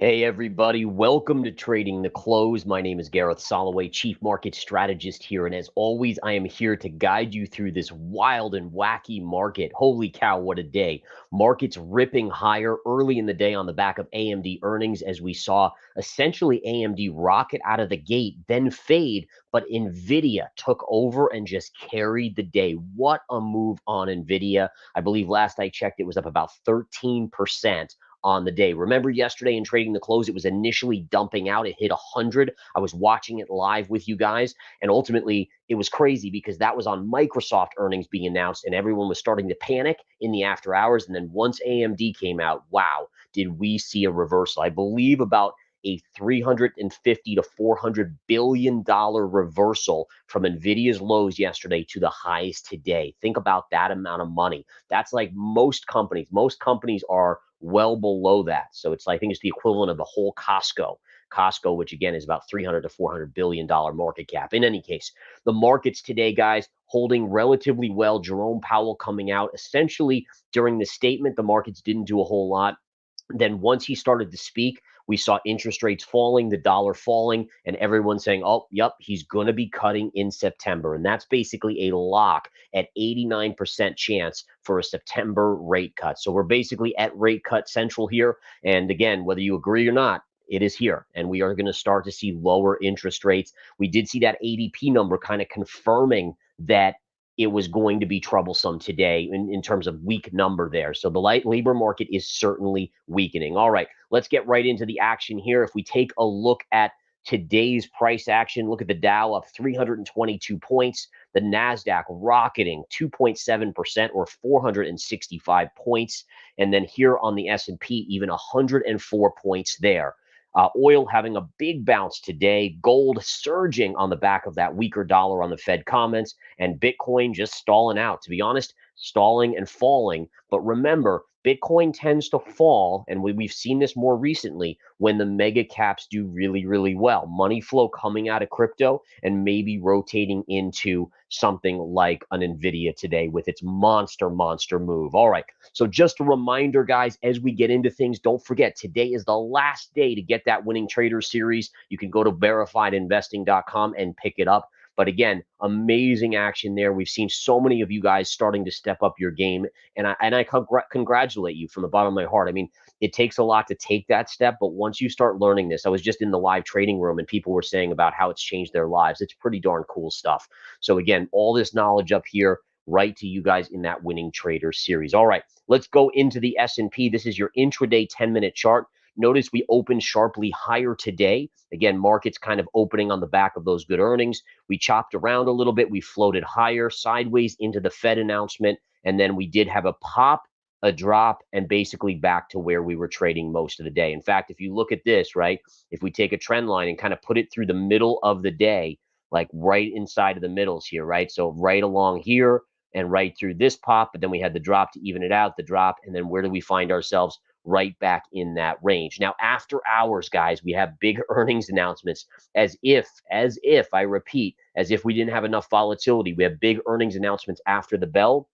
Hey everybody, welcome to Trading the Close. My name is Gareth Soloway, Chief Market Strategist here, and as always, I am here to guide you through this wild and wacky market. Holy cow, what a day. Markets ripping higher early in the day on the back of AMD earnings as we saw essentially AMD rocket out of the gate, then fade, but Nvidia took over and just carried the day. What a move on Nvidia. I believe last I checked, it was up about 13% on the day. Remember yesterday in Trading the Close, it was initially dumping out. It hit 100. I was watching it live with you guys. And ultimately, it was crazy because that was on Microsoft earnings being announced and everyone was starting to panic in the after hours. And then once AMD came out, wow, did we see a reversal? I believe about a 350 to 400 billion dollar reversal from Nvidia's lows yesterday to the highs today. Think about that amount of money. That's like most companies. Most companies are well below that. So it's, I think it's the equivalent of the whole Costco, which again is about 300 to 400 billion dollar market cap. In any case, the markets today, guys, holding relatively well. Jerome Powell coming out essentially during the statement, the markets didn't do a whole lot. Then once he started to speak, we saw interest rates falling, the dollar falling, and everyone saying, oh, yep, he's going to be cutting in September. And that's basically a lock at 89% chance for a September rate cut. So we're basically at rate cut central here. And again, whether you agree or not, it is here. And we are going to start to see lower interest rates. We did see that ADP number kind of confirming that it was going to be troublesome today in terms of weak number there. So the light labor market is certainly weakening. All right, let's get right into the action here. If we take a look at today's price action, look at the Dow up 322 points, the NASDAQ rocketing 2.7% or 465 points. And then here on the S&P, even 104 points there. Oil having a big bounce today, gold surging on the back of that weaker dollar on the Fed comments, and Bitcoin just stalling out. To be honest, stalling and falling. But remember, Bitcoin tends to fall, and we've seen this more recently when the mega caps do really, really well. Money flow coming out of crypto and maybe rotating into something like an Nvidia today with its monster move. All right. So just a reminder, guys, as we get into things, don't forget today is the last day to get that Winning Trader series. You can go to verifiedinvesting.com and pick it up. But again, amazing action there. We've seen so many of you guys starting to step up your game, and I congratulate you from the bottom of my heart. I mean, it takes a lot to take that step, but once you start learning this, I was just in the live trading room and people were saying about how it's changed their lives. It's pretty darn cool stuff. So again, all this knowledge up here right to you guys in that Winning Trader series. All right, let's go into the S&P. This is your intraday 10-minute chart. Notice we opened sharply higher today. Again, markets kind of opening on the back of those good earnings. We chopped around a little bit. We floated higher, sideways into the Fed announcement. And then we did have a pop, a drop, and basically back to where we were trading most of the day. In fact, if you look at this, right, if we take a trend line and kind of put it through the middle of the day, like right inside of the middles here, right? So right along here and right through this pop, but then we had the drop to even it out, the drop, and then where do we find ourselves? Right back in that range. Now, after hours, guys, we have big earnings announcements as if, I repeat, as if we didn't have enough volatility. We have big earnings announcements after the bell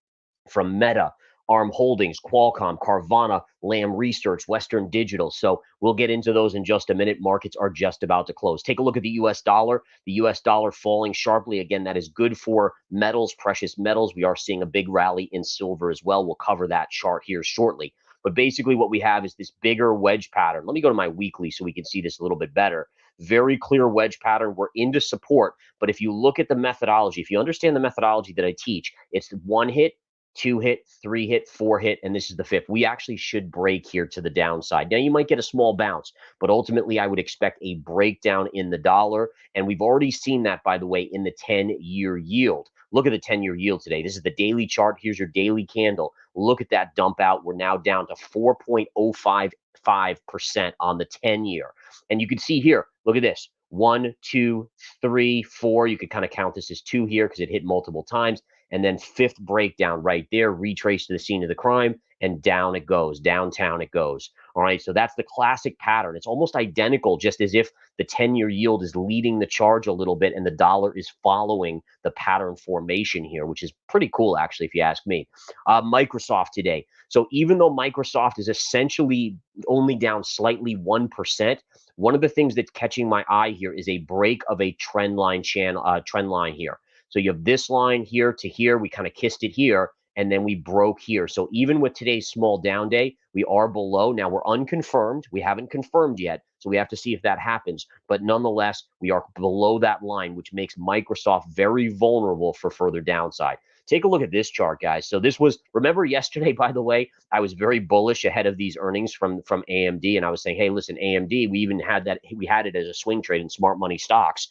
from Meta, ARM Holdings, Qualcomm, Carvana, Lam Research, Western Digital. So we'll get into those in just a minute. Markets are just about to close. Take a look at the US dollar. The US dollar falling sharply. Again, that is good for metals, precious metals. We are seeing a big rally in silver as well. We'll cover that chart here shortly. But basically what we have is this bigger wedge pattern. Let me go to my weekly so we can see this a little bit better. Very clear wedge pattern. We're into support. But if you look at the methodology, if you understand the methodology that I teach, it's one hit, two hit, three hit, four hit, and this is the fifth. We actually should break here to the downside. Now, you might get a small bounce, but ultimately I would expect a breakdown in the dollar. And we've already seen that, by the way, in the 10-year yield. Look at the 10-year yield today. This is the daily chart. Here's your daily candle. Look at that dump out. We're now down to 4.055% on the 10-year. And you can see here, look at this. 1, 2, 3, 4. You could kind of count this as 2 here because it hit multiple times. And then fifth breakdown right there, retrace to the scene of the crime. and down it goes, downtown it goes. All right, so that's the classic pattern. It's almost identical, just as if the 10-year yield is leading the charge a little bit and the dollar is following the pattern formation here, which is pretty cool, actually, if you ask me. Microsoft today. So even though Microsoft is essentially only down slightly 1%, one of the things that's catching my eye here is a break of a trend line here. So you have this line here to here. We kind of kissed it here, and then we broke here. So even with today's small down day, we are below. Now we're unconfirmed. We haven't confirmed yet, so we have to see if that happens. But nonetheless, we are below that line, which makes Microsoft very vulnerable for further downside. Take a look at this chart, guys. So this was, remember yesterday, by the way, I was very bullish ahead of these earnings from AMD, and I was saying, hey, listen, AMD, we even had that, we had it as a swing trade in smart money stocks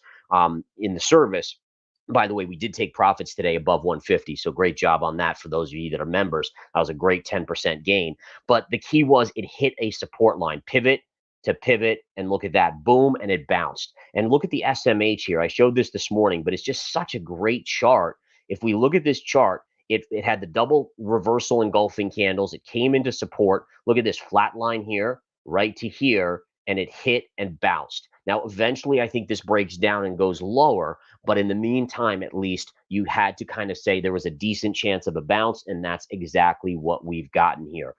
in the service. By the way, we did take profits today above 150, so great job on that for those of you that are members. That was a great 10% gain. But the key was it hit a support line, pivot to pivot, and look at that, boom, and it bounced. And look at the SMH here. I showed this morning, but it's just such a great chart. If we look at this chart, it had the double reversal engulfing candles. It came into support. Look at this flat line here, right to here, and it hit and bounced. Now, eventually, I think this breaks down and goes lower. But in the meantime, at least, you had to kind of say there was a decent chance of a bounce, and that's exactly what we've gotten here.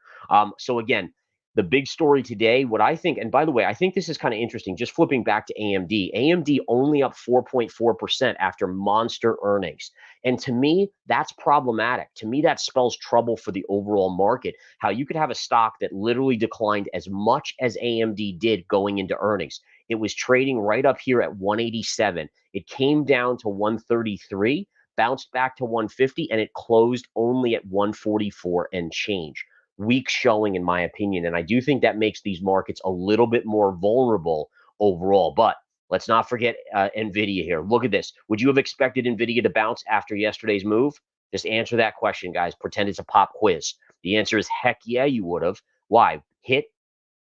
So again, the big story today, what I think, and by the way, I think this is kind of interesting, just flipping back to AMD. AMD only up 4.4% after monster earnings. And to me, that's problematic. To me, that spells trouble for the overall market. How you could have a stock that literally declined as much as AMD did going into earnings. It was trading right up here at 187. It came down to 133, bounced back to 150, and it closed only at 144 and change. Weak showing, in my opinion. And I do think that makes these markets a little bit more vulnerable overall. But let's not forget Nvidia here. Look at this. Would you have expected Nvidia to bounce after yesterday's move? Just answer that question, guys. Pretend it's a pop quiz. The answer is heck yeah, you would have. Why? Hit,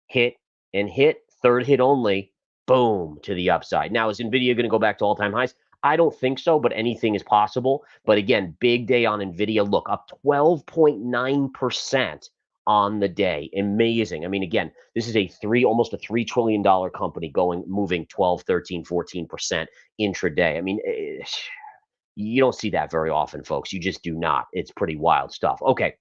hit, and hit. Third hit only. Boom, to the upside. Now, is Nvidia going to go back to all-time highs? I don't think so, but anything is possible. But again, big day on Nvidia. Look, up 12.9% on the day. Amazing. I mean, again, this is almost a $3 trillion company moving 12, 13, 14% intraday. I mean, you don't see that very often, folks. You just do not. It's pretty wild stuff. Okay.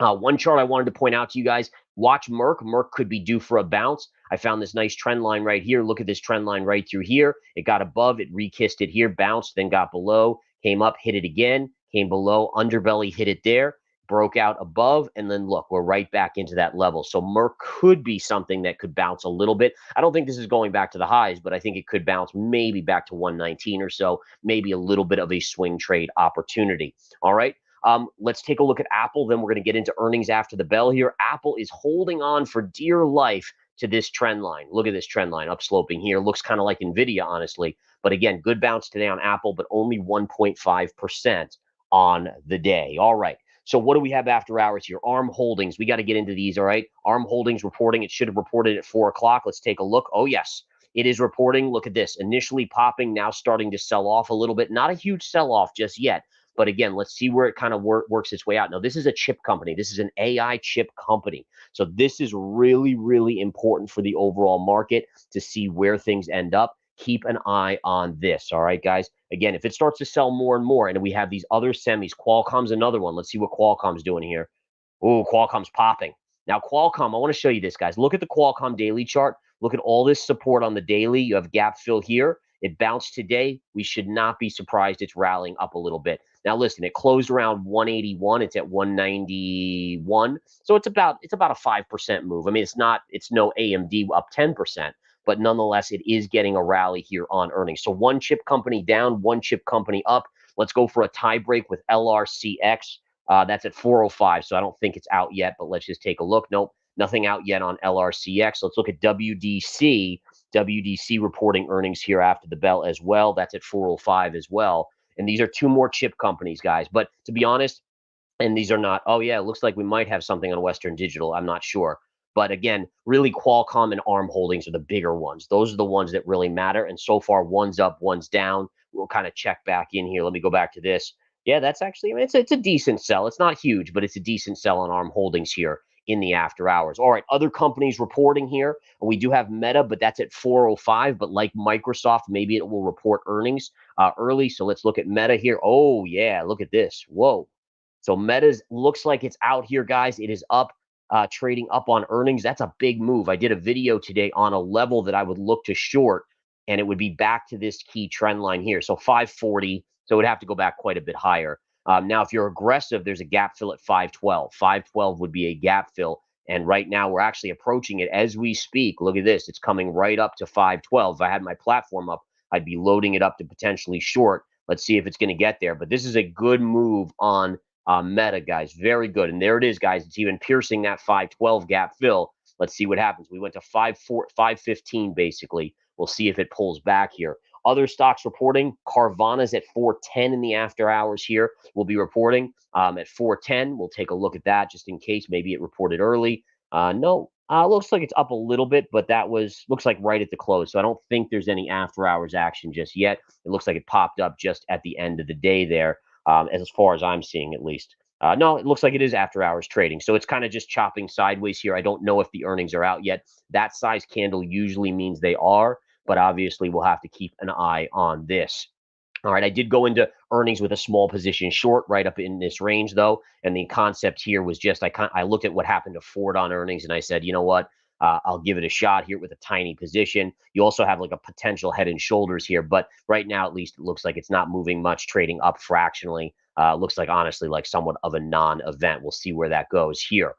One chart I wanted to point out to you guys, watch Merck. Merck could be due for a bounce. I found this nice trend line right here. Look at this trend line right through here. It got above, it rekissed it here, bounced, then got below, came up, hit it again, came below, underbelly hit it there, broke out above, and then look, we're right back into that level. So Merck could be something that could bounce a little bit. I don't think this is going back to the highs, but I think it could bounce maybe back to 119 or so, maybe a little bit of a swing trade opportunity. All right. Let's take a look at Apple. Then we're going to get into earnings after the bell here. Apple is holding on for dear life to this trend line. Look at this trend line upsloping here. Looks kind of like Nvidia, honestly. But again, good bounce today on Apple, but only 1.5% on the day. All right. So what do we have after hours here? ARM Holdings. We got to get into these, all right? ARM Holdings reporting. It should have reported at 4 o'clock. Let's take a look. Oh, yes. It is reporting. Look at this. Initially popping, now starting to sell off a little bit. Not a huge sell-off just yet. But again, let's see where it kind of works its way out. Now, this is a chip company. This is an AI chip company. So this is really, really important for the overall market to see where things end up. Keep an eye on this. All right, guys. Again, if it starts to sell more and more, and we have these other semis, Qualcomm's another one. Let's see what Qualcomm's doing here. Oh, Qualcomm's popping. Now, Qualcomm, I want to show you this, guys. Look at the Qualcomm daily chart. Look at all this support on the daily. You have gap fill here. It bounced today. We should not be surprised it's rallying up a little bit. Now, listen, it closed around 181. It's at 191. So it's about a 5% move. I mean, it's no AMD up 10%, but nonetheless, it is getting a rally here on earnings. So one chip company down, one chip company up. Let's go for a tie break with LRCX. That's at 405. So I don't think it's out yet, but let's just take a look. Nope, nothing out yet on LRCX. Let's look at WDC. WDC reporting earnings here after the bell as well. That's at 405 as well. And these are two more chip companies, guys. But to be honest, and these are not, oh, yeah, it looks like we might have something on Western Digital. I'm not sure. But again, really Qualcomm and ARM Holdings are the bigger ones. Those are the ones that really matter. And so far, one's up, one's down. We'll kind of check back in here. Let me go back to this. Yeah, that's actually, I mean, it's a decent sell. It's not huge, but it's a decent sell on ARM Holdings here in the after hours. All right, other companies reporting here. We do have Meta, but that's at 4:05. But like Microsoft, maybe it will report earnings early. So let's look at Meta here. Oh yeah, look at this. Whoa. So Meta's looks like it's out here, guys. It is up, trading up on earnings. That's a big move. I did a video today on a level that I would look to short, and it would be back to this key trend line here. So 540. So it would have to go back quite a bit higher. Now, if you're aggressive, there's a gap fill at 512. 512 would be a gap fill. And right now, we're actually approaching it as we speak. Look at this. It's coming right up to 512. If I had my platform up, I'd be loading it up to potentially short. Let's see if it's going to get there. But this is a good move on Meta, guys. Very good. And there it is, guys. It's even piercing that 512 gap fill. Let's see what happens. We went to 515, basically. We'll see if it pulls back here. Other stocks reporting, Carvana's at 410 in the after hours here. We'll be reporting at 410. We'll take a look at that just in case maybe it reported early. No, looks like it's up a little bit, but that looks like right at the close. So I don't think there's any after hours action just yet. It looks like it popped up just at the end of the day there, as far as I'm seeing at least. No, it looks like it is after hours trading. So it's kind of just chopping sideways here. I don't know if the earnings are out yet. That size candle usually means they are, but obviously we'll have to keep an eye on this. All right, I did go into earnings with a small position short right up in this range, though. And the concept here was just I looked at what happened to Ford on earnings, and I said, you know what? I'll give it a shot here with a tiny position. You also have like a potential head and shoulders here, but right now, at least, it looks like it's not moving much, trading up fractionally. Looks like, honestly, like somewhat of a non-event. We'll see where that goes here.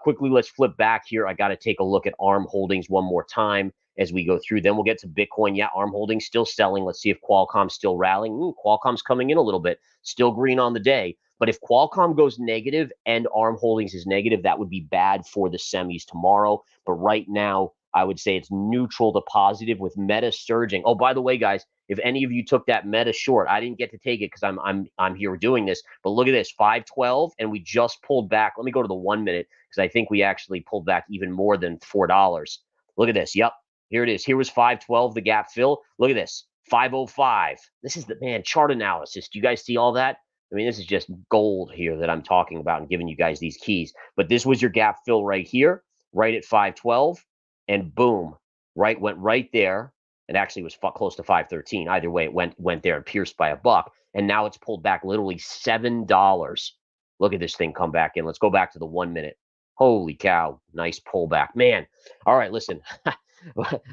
Quickly, let's flip back here. I got to take a look at ARM Holdings one more time as we go through. Then we'll get to Bitcoin. Yeah, ARM Holdings still selling. Let's see if Qualcomm's still rallying. Qualcomm's coming in a little bit, still green on the day. But if Qualcomm goes negative and ARM Holdings is negative, that would be bad for the semis tomorrow. But right now, I would say it's neutral to positive with Meta surging. Oh, by the way, guys, if any of you took that Meta short, I didn't get to take it because I'm here doing this. But look at this, 512, and we just pulled back. Let me go to the 1 minute because I think we actually pulled back even more than $4. Look at this. Yep, here it is. Here was 512, the gap fill. Look at this, 505. This is the chart analysis. Do you guys see all that? I mean, this is just gold here that I'm talking about and giving you guys these keys. But this was your gap fill right here, right at 512, and boom, went right there. It actually was close to 513. Either way, it went there and pierced by a buck. And now it's pulled back literally $7. Look at this thing come back in. Let's go back to the 1 minute. Holy cow, nice pullback, man. All right, listen.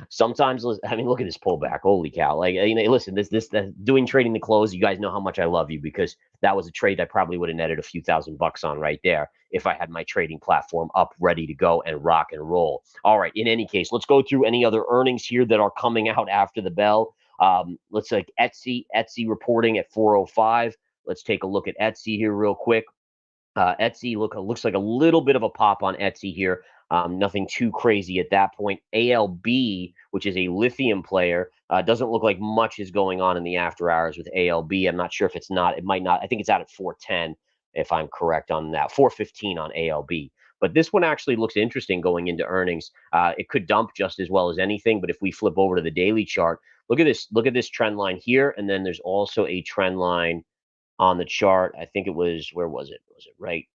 Sometimes, I mean, look at this pullback. Holy cow! Like, listen, this doing trading the close. You guys know how much I love you because that was a trade I probably would have netted a few $1,000 on right there if I had my trading platform up, ready to go and rock and roll. All right. In any case, let's go through any other earnings here that are coming out after the bell. Let's like Etsy reporting at 4:05. Let's take a look at Etsy here real quick. Etsy looks like a little bit of a pop on Etsy here. Nothing too crazy at that point. ALB, which is a lithium player, doesn't look like much is going on in the after hours with ALB. I'm not sure if it's not. It might not. I think it's out at 410, if I'm correct on that. 415 on ALB. But this one actually looks interesting going into earnings. It could dump just as well as anything. But if we flip over to the daily chart, look at this. Look at this trend line here, and then there's also a trend line on the chart. I think it was, where was it? Was it right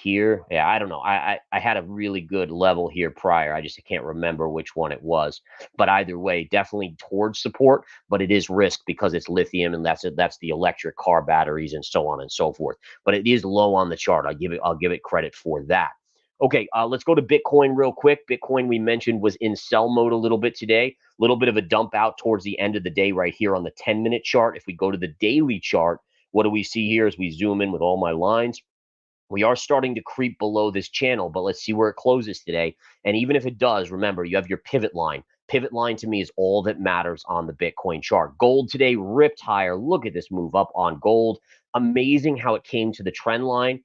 here? Yeah, I don't know. I had a really good level here prior. I just can't remember which one it was. But either way, definitely towards support, but it is risk because it's lithium and that's the electric car batteries and so on and so forth. But it is low on the chart. I'll give it credit for that. Okay, let's go to Bitcoin real quick. Bitcoin, we mentioned, was in sell mode a little bit today. A little bit of a dump out towards the end of the day right here on the 10-minute chart. If we go to the daily chart, what do we see here as we zoom in with all my lines? We are starting to creep below this channel, but let's see where it closes today. And even if it does, remember, you have your pivot line. Pivot line to me is all that matters on the Bitcoin chart. Gold today ripped higher. Look at this move up on gold. Amazing how it came to the trend line,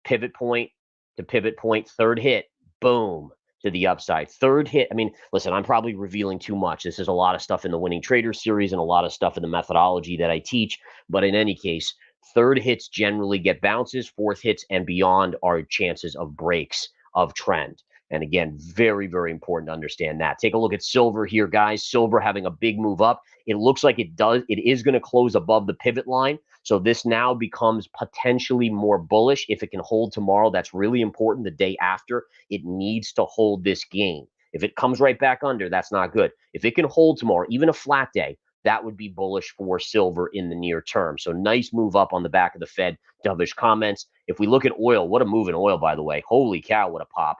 pivot point to pivot point, third hit, boom, to the upside. Third hit. I mean, listen, I'm probably revealing too much. This is a lot of stuff in the Winning Trader series and a lot of stuff in the methodology that I teach. But in any case, third hits generally get bounces. Fourth hits and beyond are chances of breaks of trend. And again, very, very important to understand that. Take a look at silver here, guys. Silver having a big move up. It looks like it is going to close above the pivot line. So this now becomes potentially more bullish. If it can hold tomorrow, that's really important. The day after, it needs to hold this gain. If it comes right back under, that's not good. If it can hold tomorrow, even a flat day, that would be bullish for silver in the near term. So nice move up on the back of the Fed. Dovish comments. If we look at oil, what a move in oil, by the way. Holy cow, what a pop.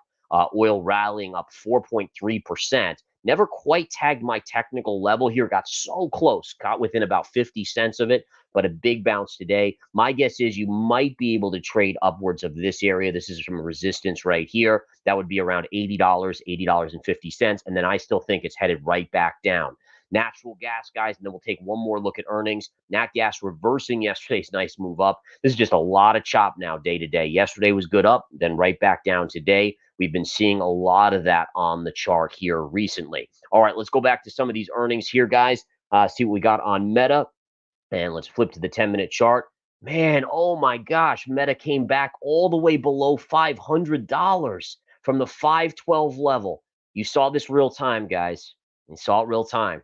Oil rallying up 4.3%. Never quite tagged my technical level here. Got so close. Got within about 50 cents of it, but a big bounce today. My guess is you might be able to trade upwards of this area. This is from resistance right here. That would be around $80, $80.50. And then I still think it's headed right back down. Natural gas, guys, and then we'll take one more look at earnings. Nat gas reversing yesterday's nice move up. This is just a lot of chop now day to day. Yesterday was good up, then right back down today. We've been seeing a lot of that on the chart here recently. All right, let's go back to some of these earnings here, guys. See what we got on Meta. And let's flip to the 10-minute chart. Man, oh my gosh, Meta came back all the way below $500 from the 512 level. You saw this real time, guys. You saw it real time.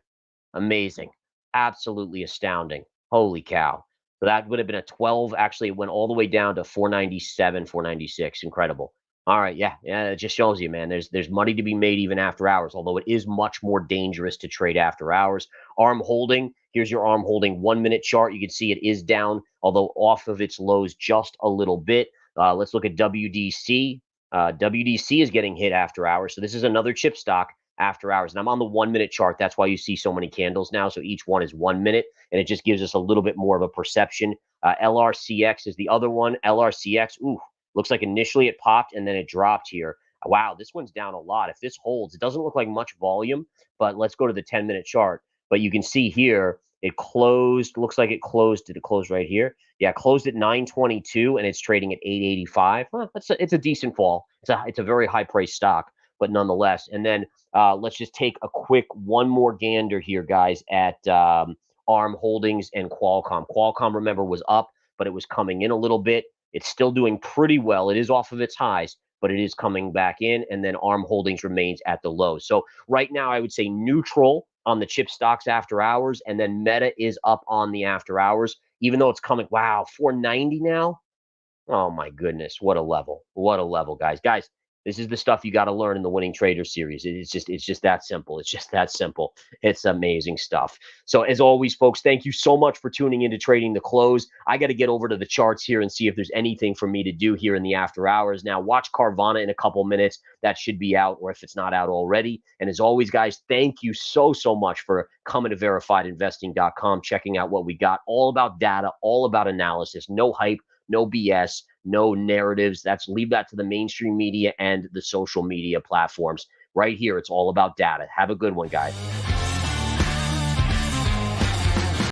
Amazing. Absolutely astounding. Holy cow. So that would have been a 12. Actually, it went all the way down to 497, 496. Incredible. All right. Yeah. Yeah. It just shows you, man, there's money to be made even after hours, although it is much more dangerous to trade after hours. ARM holding. Here's your ARM holding 1-minute chart. You can see it is down, although off of its lows just a little bit. Let's look at WDC. WDC is getting hit after hours. So this is another chip stock after hours. And I'm on the 1-minute chart. That's why you see so many candles now. So each one is 1 minute, and it just gives us a little bit more of a perception. LRCX is the other one. LRCX, ooh, looks like initially it popped and then it dropped here. Wow, this one's down a lot. If this holds, it doesn't look like much volume, but let's go to the 10-minute chart. But you can see here, it closed, looks like it closed. Did it close right here? Yeah, closed at 922 and it's trading at 885. Well, it's a decent fall. It's a very high price stock, but nonetheless. And then let's just take a quick one more gander here, guys, at ARM Holdings and Qualcomm. Qualcomm, remember, was up, but it was coming in a little bit. It's still doing pretty well. It is off of its highs, but it is coming back in. And then ARM Holdings remains at the low. So right now, I would say neutral on the chip stocks after hours, and then Meta is up on the after hours, even though it's coming. Wow, 490 now. Oh my goodness, what a level. What a level, guys. Guys, this is the stuff you got to learn in the Winning Trader series. It's just that simple. It's just that simple. It's amazing stuff. So as always, folks, thank you so much for tuning into Trading the Close. I got to get over to the charts here and see if there's anything for me to do here in the after hours. Now, watch Carvana in a couple minutes. That should be out, or if it's not out already. And as always, guys, thank you so much for coming to verifiedinvesting.com, checking out what we got. All about data, all about analysis, no hype, no BS, no narratives. Leave that to the mainstream media and the social media platforms. Right here, it's all about data. Have a good one, guys.